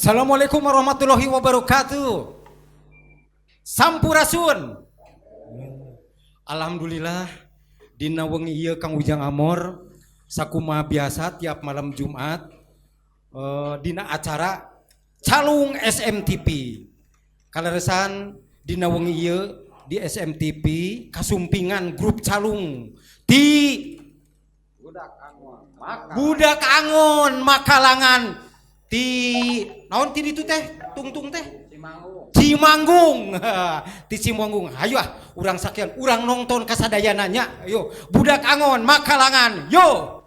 Assalamualaikum warahmatullahi wabarakatuh. Sampurasun. Alhamdulillah dina wengi ieu Kang Ujang Amor sakumaha biasa tiap malam Jumat dina acara Calung SMTV. Kaleresan dina wengi ieu di SMTV kasumpingan grup Calung di Budak Angon Makalangan ti naon ti ditu teh tungtung teh Cimanggung ti Cimanggung. Hayu urang sakian urang nonton kasadayananya. Ayo Budak Angon Makalangan yo.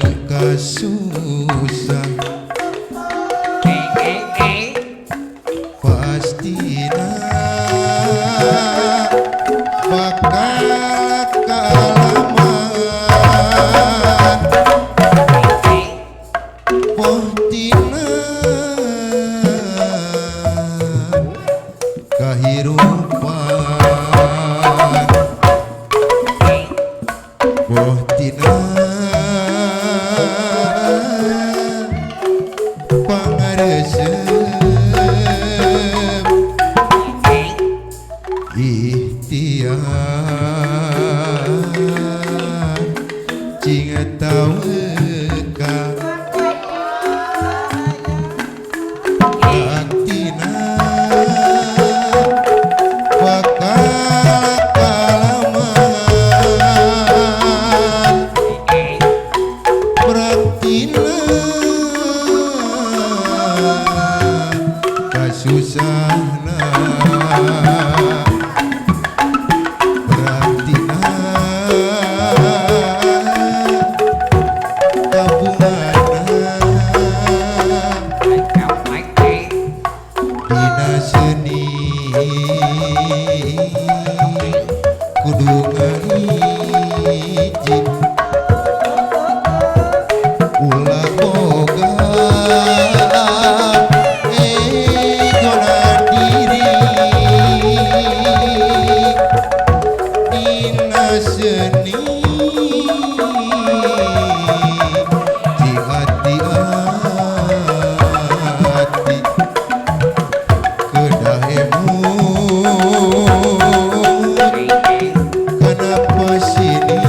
teka susah pastina bakal kalaman pohtina kahirupan pohtina pangaresep ikhtiar cinga taweka laktina bakal kalaman praktina kasusahna praktina dina seni kudu ngahiji ulah boga gona diri dina seni di hati-hati kenapa sini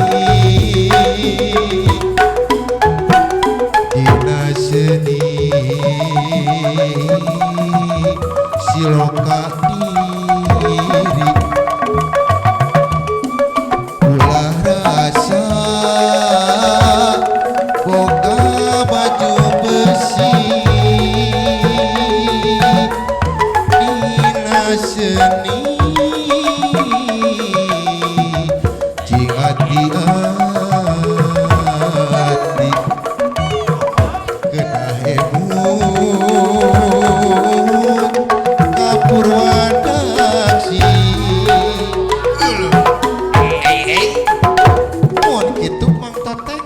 dina seni siloka diri ulah rasa boga baju besi dina seni cing hati-hati kedah emut kapurwadaksi mohon gitu Mang Tateng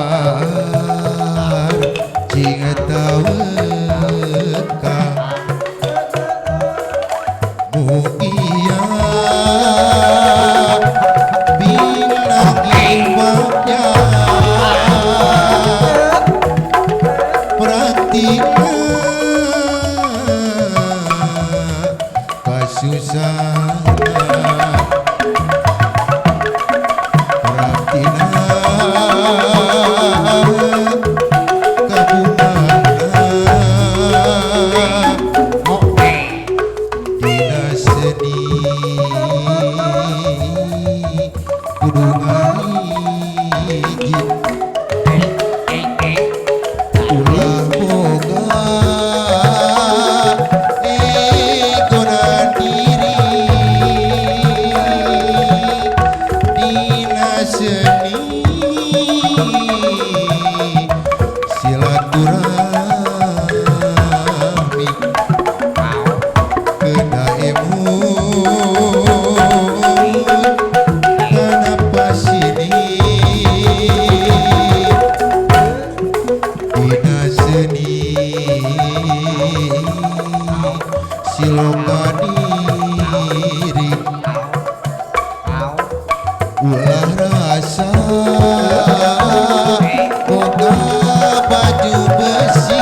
ikhtiar cinga taweka mugia binang ibadnya praktina kasusahna praktina dina seni kudu ngahiji ulah boga gona diri dina seni silaturahmi kedah emut kenapa sini dina seni siloka diri ulah rasa boga baju besi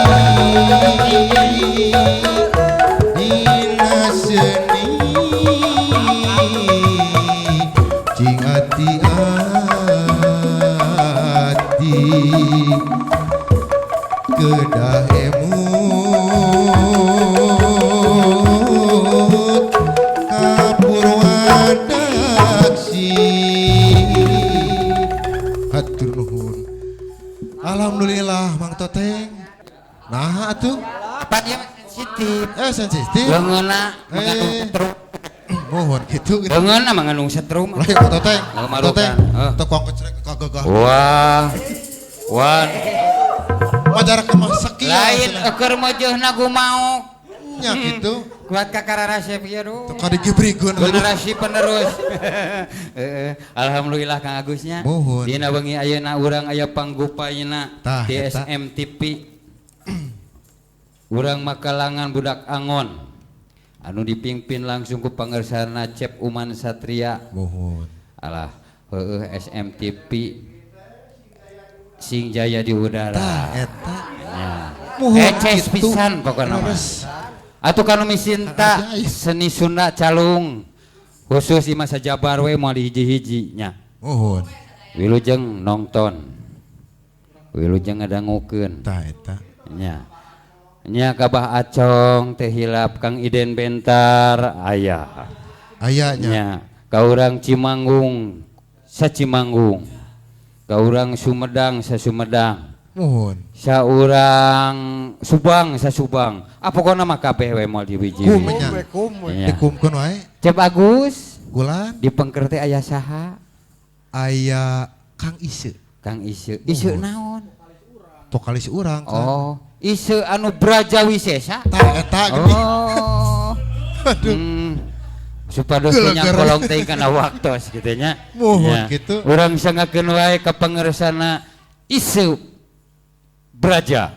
sensitif. Leungeunna mengandung Eh. setrum. Mohon gitu. Leungeunna mengandung setrum. Lah ya foto teh. Malu Foto teh. kan. Teu kongkecrek kagagah. Wah. Wah. Majarak mah sakieu. Lain keur meujeuna gumauk. Nya gitu. Kuat kakara resep ieu do. Teu kadi gibrigeun. Generasi penerus. Alhamdulillah Kang Agusnya. Mohon. Dina wengi ayeuna urang aya panggupayna Tah, di eta. SMTV. Urang makalangan budak angon. Anu dipimpin langsung ku pangersana Cep Uman Satria. Mohon. Alah, heueuh SMTV sing jaya di udara. Tah eta. Ya. Mohon Eces gitu. pisan pokona mah. Leres. Atuh kanu misinta Ajaib. seni Sunda calung khusus di masa Jabar we moal hiji-hiji nya. Mohon. Wilujeng nongton. Wilujeng ngadangukeun Tah eta. nya. Nya kabah acong teh hilap Kang Iden Bentar aya. Ayanya. Nya ka urang Cimanggung sacimanggung. Ka urang Sumedang sasumedang. Mohon. Saurang Subang sasubang. Pokona mah kabeh we moal diwiji. Kumnya. Nya. Dikumkeun wae. Cep Agus Gulan di pengker teh aya saha? aya Kang Ise. Kang Ise. Ise naon? Vokalis urang kan. Oh, Ise anu Brajawi Sesa. Tah eta geuning. Oh. Aduh. Supados Gara-gara. punya kolong teh kana waktos kitu nya. Mohon gitu. Urang sangakeun wae ka pangersana Ise Braja.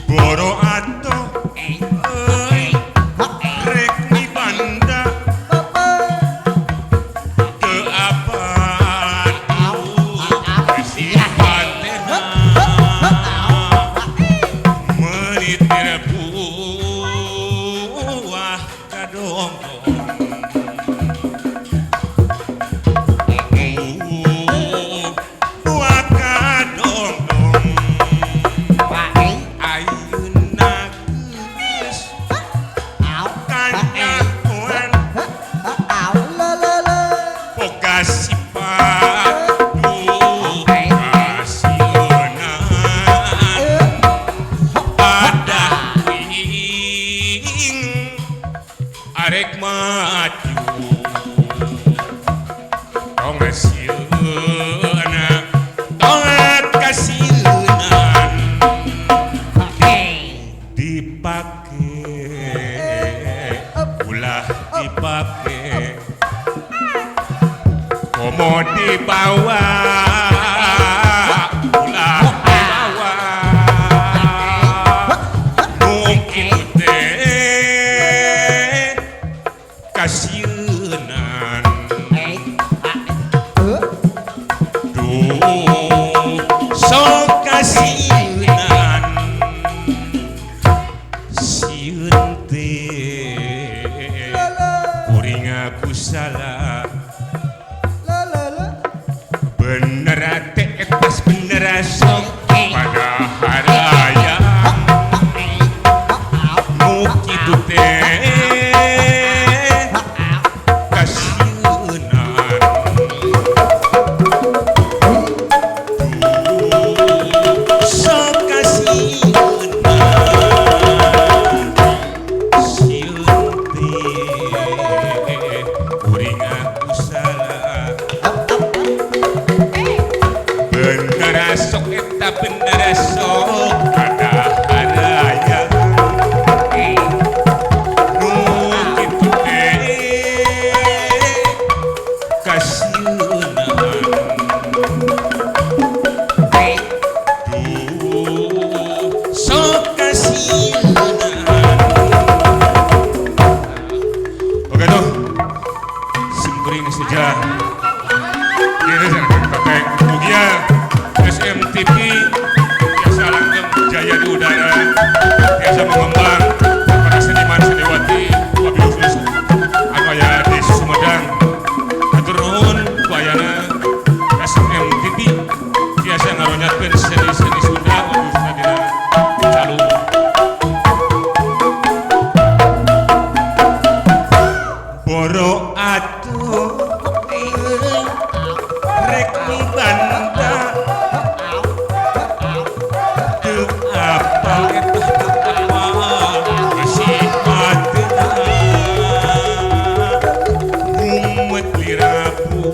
Boro ato rek mi banda ke apaan sifatnya menitir buah kadong buah kadong ayeuna geus kanyakuan boga sifat kasieunan ada wing arek maju tong sieuna tong kasieunan dipake ulah dipake komo dibawa ulah dibawa mungkin teh kasienan duh sok kasienan sieun teh kuring aku salah bener teh etas bener sok pada haraya nu kitu teh kasienan sok kasienan sieun teh kuring aku salah bener sok eta bener sok ada haraya nu kitu teh kasienan duh sok kasienan oke tuh simkuring saja ini jangan pakai Mugia SMTV biasa langgeng jaya di udara biasa mengembang para seniman seniwati wabil khusus anu no atuh rek dibantah teu apa masih ada umat lirabu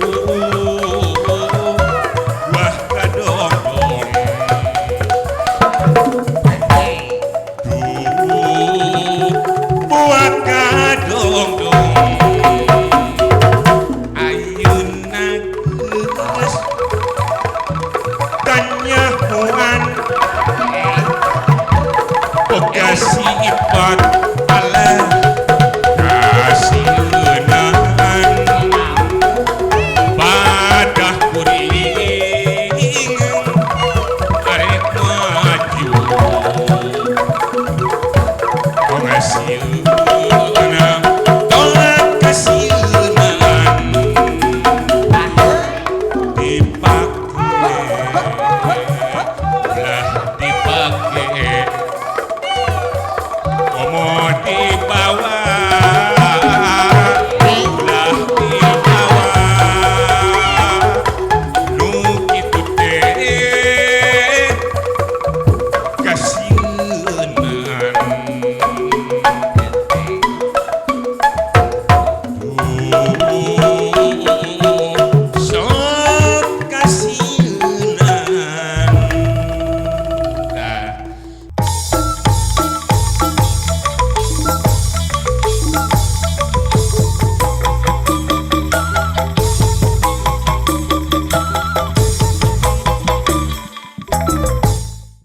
wah kadong buat kadong ayeuna geus tanyahuan boga sifat Allah kasieunaan padah kuring arek maju boga sieunaan tolak kasieunaan dipake lah dipake omo dibawa lah dibawa nu kitu teh kasieunaan